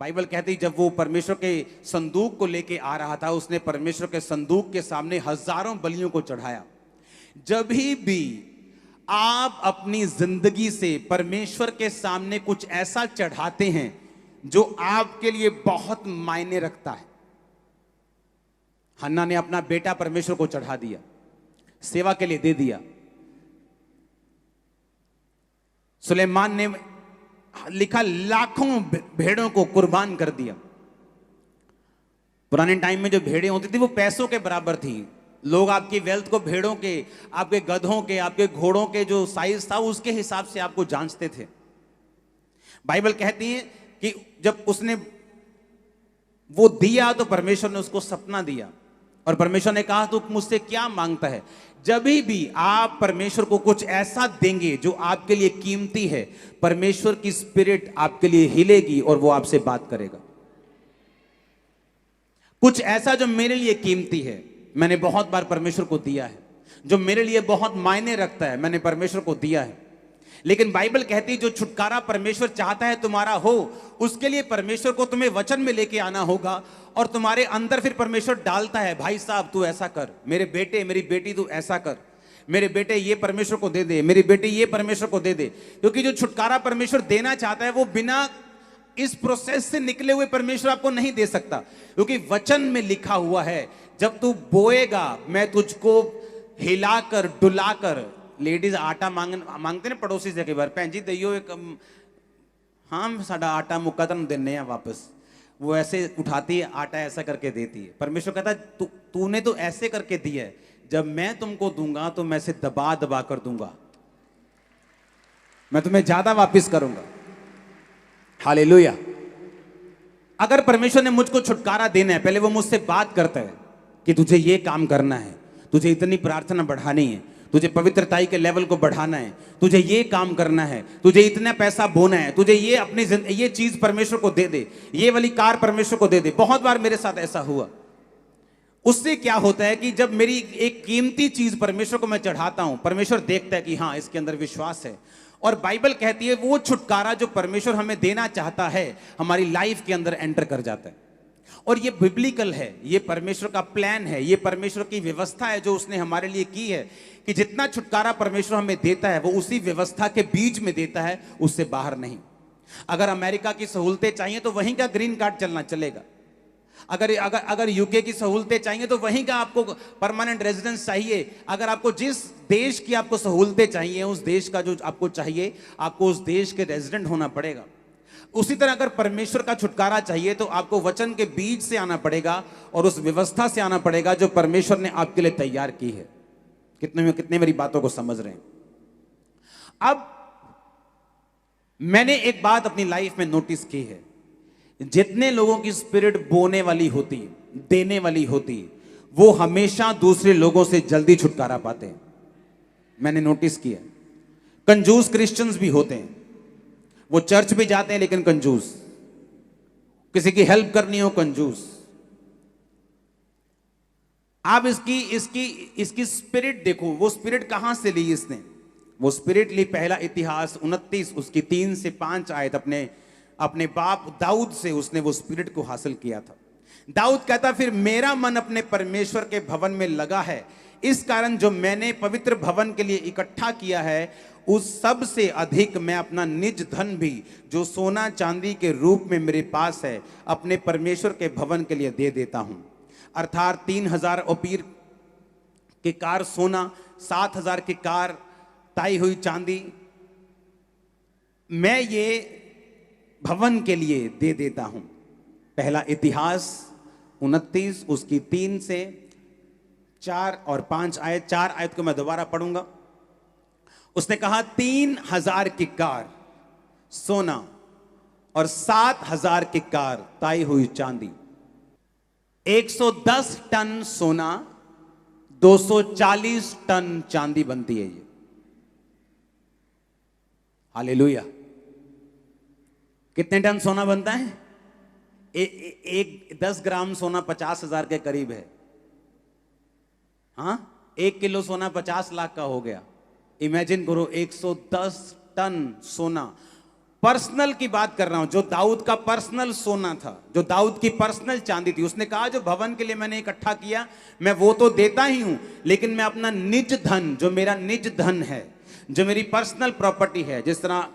Bible कहती है जब वो परमेश्वर के संदूक को लेके आ रहा था, उसने परमेश्वर के संदूक के सामने हजारों बलियों को चढ़ाया। जब भी आप अपनी जिंदगी से परमेश्वर के सामने कुछ ऐसा चढ़ाते हैं जो आपके लिए बहुत मायने रखता है। हन्ना ने अपना बेटा परमेश्वर को चढ़ा दिया, सेवा के लिए दे दिया। सुलेमान ने लिखा लाखों भेड़ों को कुर्बान कर दिया। पुराने टाइम में जो भेड़ें होती थी वो पैसों के बराबर थी। लोग आपकी वेल्थ को भेड़ों के, आपके गधों के, आपके घोड़ों के जो साइज था उसके हिसाब से आपको जांचते थे। बाइबल कहती है कि जब उसने वो दिया तो परमेश्वर ने उसको सपना दिया और परमेश्वर ने कहा तू मुझसे क्या मांगता है। जब भी आप परमेश्वर को कुछ ऐसा देंगे जो आपके लिए कीमती है, परमेश्वर की स्पिरिट आपके लिए हिलेगी और वो आपसे बात करेगा। कुछ ऐसा जो मेरे लिए कीमती है, मैंने बहुत बार परमेश्वर को दिया है। जो मेरे लिए बहुत मायने रखता है, मैंने परमेश्वर को दिया है। लेकिन बाइबल कहती है जो छुटकारा परमेश्वर चाहता है तुम्हारा हो, उसके लिए परमेश्वर को तुम्हें वचन में लेके आना होगा और तुम्हारे अंदर फिर परमेश्वर डालता है, भाई साहब तू ऐसा कर, मेरे बेटे मेरी बेटी तू ऐसा कर, मेरे बेटे ये परमेश्वर को दे दे, मेरी बेटी ये परमेश्वर को दे दे। क्योंकि जो छुटकारा परमेश्वर देना चाहता है वो बिना इस प्रोसेस से निकले हुए परमेश्वर आपको नहीं दे सकता। क्योंकि वचन में लिखा हुआ है जब तू बोएगा मैं तुझको हिलाकर डुलाकर, लेडीज आटा मांगते ने पड़ोसी से कई बार, भैन जी दइयो एक, हाँ साडा आटा मुक्का तुम देने वापस, वो ऐसे उठाती है आटा ऐसा करके देती है। परमेश्वर कहता है तूने तो ऐसे करके दिया है, जब मैं तुमको दूंगा तो मैं से दबा दबा कर दूंगा, मैं तुम्हें ज्यादा वापस करूंगा। हालेलुया। अगर परमेश्वर ने मुझको छुटकारा देना है, पहले वो मुझसे बात करता है कि तुझे ये काम करना है, तुझे इतनी प्रार्थना बढ़ानी है, तुझे पवित्रताई के लेवल को बढ़ाना है, तुझे ये काम करना है, तुझे इतना पैसा बोना है, तुझे ये अपनी ये चीज परमेश्वर को दे दे, ये वाली कार परमेश्वर को दे दे। बहुत बार मेरे साथ ऐसा हुआ। उससे क्या होता है कि जब मेरी एक कीमती चीज परमेश्वर को मैं चढ़ाता हूं, परमेश्वर देखता है कि हाँ इसके अंदर विश्वास है। और बाइबल कहती है वो छुटकारा जो परमेश्वर हमें देना चाहता है हमारी लाइफ के अंदर एंटर कर जाता है। और ये बिब्लिकल है, ये परमेश्वर का प्लान है, ये परमेश्वर की व्यवस्था है जो उसने हमारे लिए की है कि जितना छुटकारा परमेश्वर हमें देता है वो उसी व्यवस्था के बीच में देता है, उससे बाहर नहीं। अगर अमेरिका की सहूलतें चाहिए तो वहीं का ग्रीन कार्ड चलना चलेगा। अगर अगर अगर यूके की सहूलतें चाहिए तो वहीं का आपको परमानेंट रेजिडेंस चाहिए। अगर आपको जिस देश की आपको सहूलतें चाहिए, उस देश का जो आपको चाहिए, आपको उस देश के रेजिडेंट होना पड़ेगा। उसी तरह अगर परमेश्वर का छुटकारा चाहिए तो आपको वचन के बीच से आना पड़ेगा और उस व्यवस्था से आना पड़ेगा जो परमेश्वर ने आपके लिए तैयार की है। कितने मेरी बातों को समझ रहे हैं? अब मैंने एक बात अपनी लाइफ में नोटिस की है, जितने लोगों की स्पिरिट बोने वाली होती, देने वाली होती, वो हमेशा दूसरे लोगों से जल्दी छुटकारा पाते हैं। मैंने नोटिस किया। कंजूस क्रिश्चियंस भी होते हैं, वो चर्च भी जाते हैं लेकिन कंजूस, किसी की हेल्प करनी हो कंजूस। आप इसकी स्पिरिट देखो, वो स्पिरिट कहां से ली इसने? वो स्पिरिट ली पहला इतिहास 29 उसकी 3 से 5 आयत अपने बाप दाऊद से उसने वो स्पिरिट को हासिल किया था। दाऊद कहता फिर मेरा मन अपने परमेश्वर के भवन में लगा है, इस कारण जो मैंने पवित्र भवन के लिए इकट्ठा किया है उस सब से अधिक मैं अपना निज धन भी जो सोना चांदी के रूप में मेरे पास है अपने परमेश्वर के भवन के लिए दे देता हूं। अर्थात 3000 ओपीर के कार सोना, 7000 की कार ताई हुई चांदी मैं ये भवन के लिए दे देता हूं। पहला इतिहास 29 उसकी 3 से 4 और 5 आयत, 4 आयत को मैं दोबारा पढ़ूंगा। उसने कहा 3000 की कार सोना और 7000 की कार ताई हुई चांदी। 110 टन सोना 240 टन चांदी बनती है ये। हालेलुया। कितने टन सोना बनता है? एक 10 ग्राम सोना 50,000 के करीब है। हाँ, 1 किलो सोना 50 लाख का हो गया। इमेजिन करो 110 टन सोना। पर्सनल की बात कर रहा हूं, जो दाऊद का पर्सनल सोना था, जो दाऊद की पर्सनल चांदी थी। उसने कहा जो भवन के लिए मैंने इकट्ठा किया मैं वो तो देता ही हूं, लेकिन मैं अपना निज धन, जो मेरा निज धन है, जो मेरी पर्सनल प्रॉपर्टी है, जिस तरह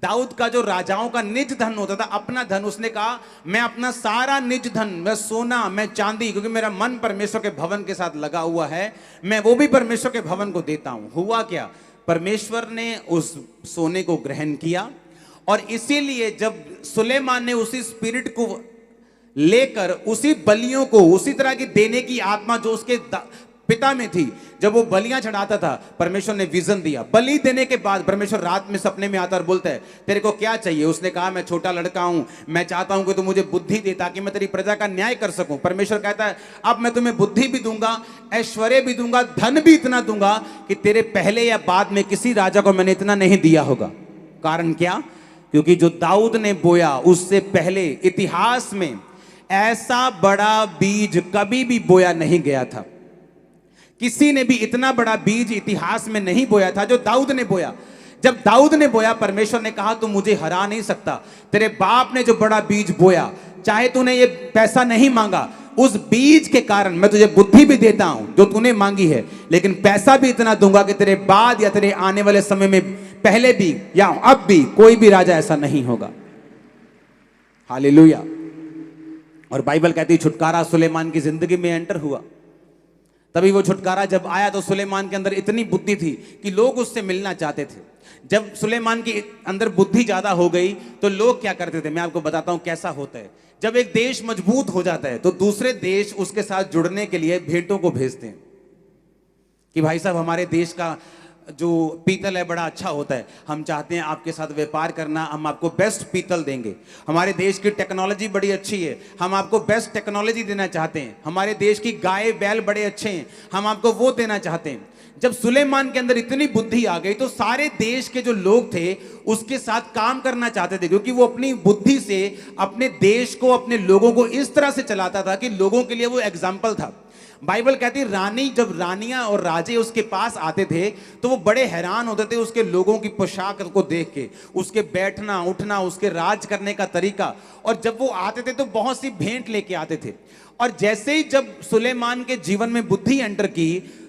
दाऊद का जो राजाओं का निज धन होता था, अपना धन, उसने कहा मैं अपना सारा निज धन, मैं सोना, मैं चांदी, क्योंकि मेरा मन परमेश्वर के भवन के साथ लगा हुआ है, मैं वो भी परमेश्वर के भवन को देता हूं। हुआ क्या, परमेश्वर ने उस सोने को ग्रहण किया, और इसीलिए जब सुलेमान ने उसी स्पिरिट को लेकर उसी बलियों को उसी तरह की देने की आत्मा जो उसके पिता में थी, जब वो बलियां चढ़ाता था, परमेश्वर ने विजन दिया। बलि देने के बाद परमेश्वर रात में सपने में आता और बोलता है तेरे को क्या चाहिए। उसने कहा मैं छोटा लड़का हूं, मैं चाहता हूं कि तू मुझे बुद्धि दे ताकि मैं तेरी प्रजा का न्याय कर सकूं। परमेश्वर कहता है अब मैं तुम्हें बुद्धि भी दूंगा, ऐश्वर्य भी दूंगा, धन भी इतना दूंगा कि तेरे पहले या बाद में किसी राजा को मैंने इतना नहीं दिया होगा। कारण क्या, क्योंकि जो दाऊद ने बोया उससे पहले इतिहास में ऐसा बड़ा बीज कभी भी बोया नहीं गया था। किसी ने भी इतना बड़ा बीज इतिहास में नहीं बोया था जो दाऊद ने बोया। जब दाऊद ने बोया, परमेश्वर ने कहा तू मुझे हरा नहीं सकता, तेरे बाप ने जो बड़ा बीज बोया, चाहे तूने ये पैसा नहीं मांगा, उस बीज के कारण मैं तुझे बुद्धि भी देता हूं जो तूने मांगी है, लेकिन पैसा भी इतना दूंगा कि तेरे बाद या तेरे आने वाले समय में पहले भी या अब भी कोई भी राजा ऐसा नहीं होगा। हालेलुया। और बाइबल कहती है छुटकारा सुलेमान की जिंदगी में एंटर हुआ। तभी वो छुटकारा जब आया तो सुलेमान के अंदर इतनी बुद्धि थी कि लोग उससे मिलना चाहते थे। जब सुलेमान के अंदर बुद्धि ज्यादा हो गई तो लोग क्या करते थे, मैं आपको बताता हूं कैसा होता है। जब एक देश मजबूत हो जाता है तो दूसरे देश उसके साथ जुड़ने के लिए भेंटों को भेजते हैं कि भाई साहब हमारे देश का जो पीतल है बड़ा अच्छा होता है, हम चाहते हैं आपके साथ व्यापार करना, हम आपको बेस्ट पीतल देंगे। हमारे देश की टेक्नोलॉजी बड़ी अच्छी है, हम आपको बेस्ट टेक्नोलॉजी देना चाहते हैं। हमारे देश की गाय बैल बड़े अच्छे हैं, हम आपको वो देना चाहते हैं। जब सुलेमान के अंदर इतनी बुद्धि आ गई तो सारे देश के जो लोग थे उसके साथ काम करना चाहते थे, क्योंकि वो अपनी बुद्धि से अपने देश को, अपने लोगों को इस तरह से चलाता था कि लोगों के लिए वो एग्जाम्पल था। बाइबल कहती रानी, जब रानियां और राजे उसके पास आते थे तो वो बड़े हैरान होते थे उसके लोगों की पोशाक को देख के, उसके बैठना उठना, उसके राज करने का तरीका। और जब वो आते थे तो बहुत सी भेंट लेके आते थे। और जैसे ही जब सुलेमान के जीवन में बुद्धि एंटर की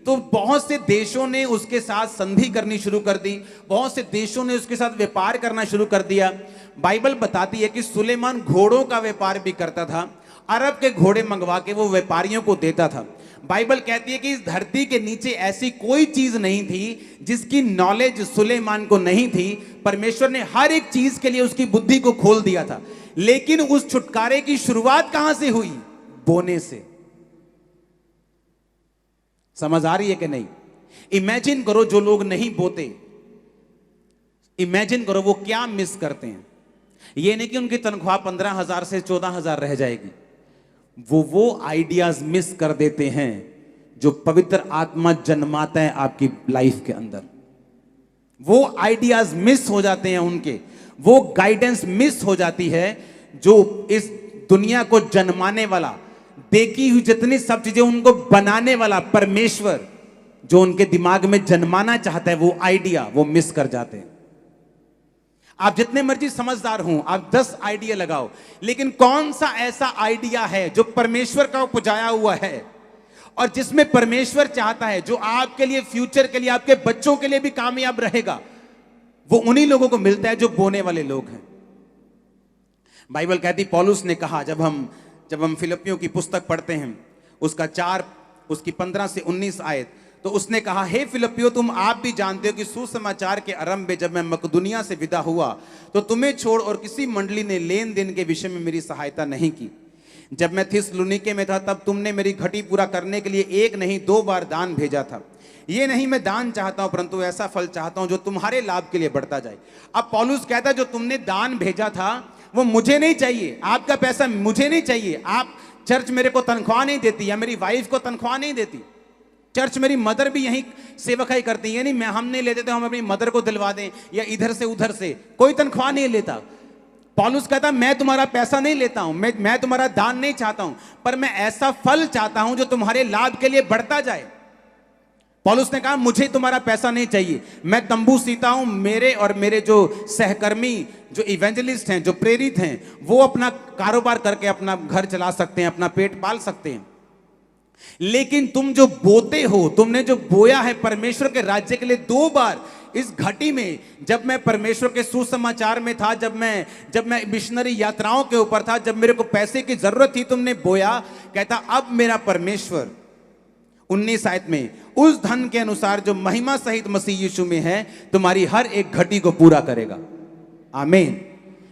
तो बहुत से देशों ने उसके साथ संधि करनी शुरू कर दी, बहुत से देशों ने उसके साथ व्यापार करना शुरू कर दिया। बाइबल बताती है कि सुलेमान घोड़ों का व्यापार भी करता था, अरब के घोड़े मंगवा के वो व्यापारियों को देता था। बाइबल कहती है कि इस धरती के नीचे ऐसी कोई चीज नहीं थी जिसकी नॉलेज सुलेमान को नहीं थी। परमेश्वर ने हर एक चीज के लिए उसकी बुद्धि को खोल दिया था। लेकिन उस छुटकारे की शुरुआत कहां से हुई? बोने से। समझ आ रही है कि नहीं? इमेजिन करो जो लोग नहीं बोते, इमेजिन करो वो क्या मिस करते हैं। ये नहीं कि उनकी तनख्वाह 15,000 से 14,000 रह जाएगी, वो आइडियाज मिस कर देते हैं जो पवित्र आत्मा जन्माता है आपकी लाइफ के अंदर। वो आइडियाज मिस हो जाते हैं उनके, वो गाइडेंस मिस हो जाती है जो इस दुनिया को जन्माने वाला, देखी हुई जितनी सब चीजें उनको बनाने वाला परमेश्वर जो उनके दिमाग में जन्माना चाहता है, वो आइडिया वो मिस कर जाते हैं। आप जितने मर्जी समझदार हों, आप 10 आइडिया लगाओ, लेकिन कौन सा ऐसा आइडिया है जो परमेश्वर का उपजाया हुआ है और जिसमें परमेश्वर चाहता है, जो आपके लिए, फ्यूचर के लिए, आपके बच्चों के लिए भी कामयाब रहेगा? वो उन्हीं लोगों को मिलता है जो बोने वाले लोग हैं। बाइबल कहती, पौलुस ने कहा, जब हम फिलिप्पियों की पुस्तक पढ़ते हैं उसकी 15 से 19 आयत, तो उसने कहा, हे फिलिप्पियों, तुम आप भी जानते हो कि सुसमाचार के आरंभ में जब मैं मकदुनिया से विदा हुआ तो तुम्हें छोड़ और किसी मंडली ने लेन देन के विषय में मेरी सहायता नहीं की। जब मैं थिस्सलुनीके में था तब तुमने मेरी घटी पूरा करने के लिए 1 नहीं 2 बार दान भेजा था। ये नहीं मैं दान चाहता हूं, परंतु ऐसा फल चाहता हूं जो तुम्हारे लाभ के लिए बढ़ता जाए। अब पौलुस कहता है, जो तुमने दान भेजा था वो मुझे नहीं चाहिए, आपका पैसा मुझे नहीं चाहिए। आप चर्च मेरे को तनख्वाह नहीं देती, या मेरी वाइफ को तनख्वाह नहीं देती। चर्च मेरी मदर भी यही सेवकाई करती है, नहीं हम नहीं लेते तो हम अपनी मदर को दिलवा दें, या इधर से उधर से कोई तनख्वाह नहीं लेता। पौलुस कहता, मैं तुम्हारा पैसा नहीं लेता हूं, मैं तुम्हारा दान नहीं चाहता हूं, पर मैं ऐसा फल चाहता हूं जो तुम्हारे लाभ के लिए बढ़ता जाए। पौलुस ने कहा मुझे तुम्हारा पैसा नहीं चाहिए, मैं तंबू सीता हूं, मेरे और मेरे जो सहकर्मी जो इवेंजलिस्ट हैं, जो प्रेरित हैं, वो अपना कारोबार करके अपना घर चला सकते हैं, अपना पेट पाल सकते हैं। लेकिन तुम जो बोते हो, तुमने जो बोया है परमेश्वर के राज्य के लिए, 2 बार इस घटी में, जब मैं परमेश्वर के सुसमाचार में था, जब मैं मिशनरी यात्राओं के ऊपर था, जब मेरे को पैसे की जरूरत थी, तुमने बोया। कहता अब मेरा परमेश्वर 19 आयत में उस धन के अनुसार जो महिमा सहित मसीह यीशु में है, तुम्हारी हर एक घटी को पूरा करेगा। आमीन।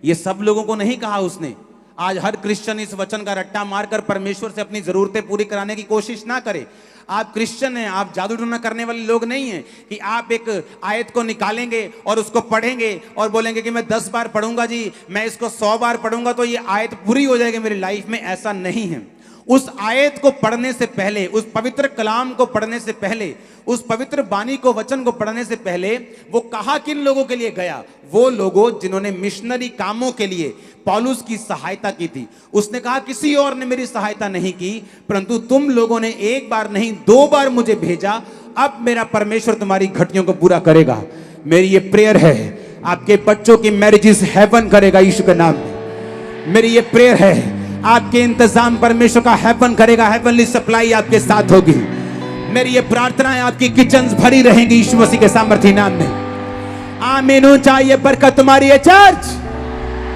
ये सब लोगों को नहीं कहा उसने। आज हर क्रिश्चियन इस वचन का रट्टा मारकर परमेश्वर से अपनी जरूरतें पूरी कराने की कोशिश ना करे। आप क्रिश्चियन हैं, आप जादू टोना करने वाले लोग नहीं हैं कि आप एक आयत को निकालेंगे और उसको पढ़ेंगे और बोलेंगे कि मैं 10 बार पढ़ूंगा जी, मैं इसको 100 बार पढ़ूंगा तो ये आयत पूरी हो जाएगी मेरी लाइफ में। ऐसा नहीं है। उस आयत को पढ़ने से पहले, उस पवित्र कलाम को पढ़ने से पहले, उस पवित्र बानी को, वचन को पढ़ने से पहले वो कहा किन लोगों के लिए गया? वो लोगों जिन्होंने मिशनरी कामों के लिए पौलुस की सहायता की थी। उसने कहा किसी और ने मेरी सहायता नहीं की, परंतु तुम लोगों ने 1 बार नहीं 2 बार मुझे भेजा। अब मेरा परमेश्वर तुम्हारी घटियों को पूरा करेगा। मेरी ये प्रेयर है, आपके बच्चों की मैरिजेस हेवन करेगा यीशु के नाम में। मेरी ये प्रेयर है, आपके इंतजाम परमेश्वर का हेवन करेगा, हेवनली सप्लाई आपके साथ होगी। मेरी ये प्रार्थना है, आपकी किचन्स भरी रहेंगी यीशु मसीह के सामर्थ्य नाम में। आमीन। चाहिए बरकत तुम्हारी है चर्च।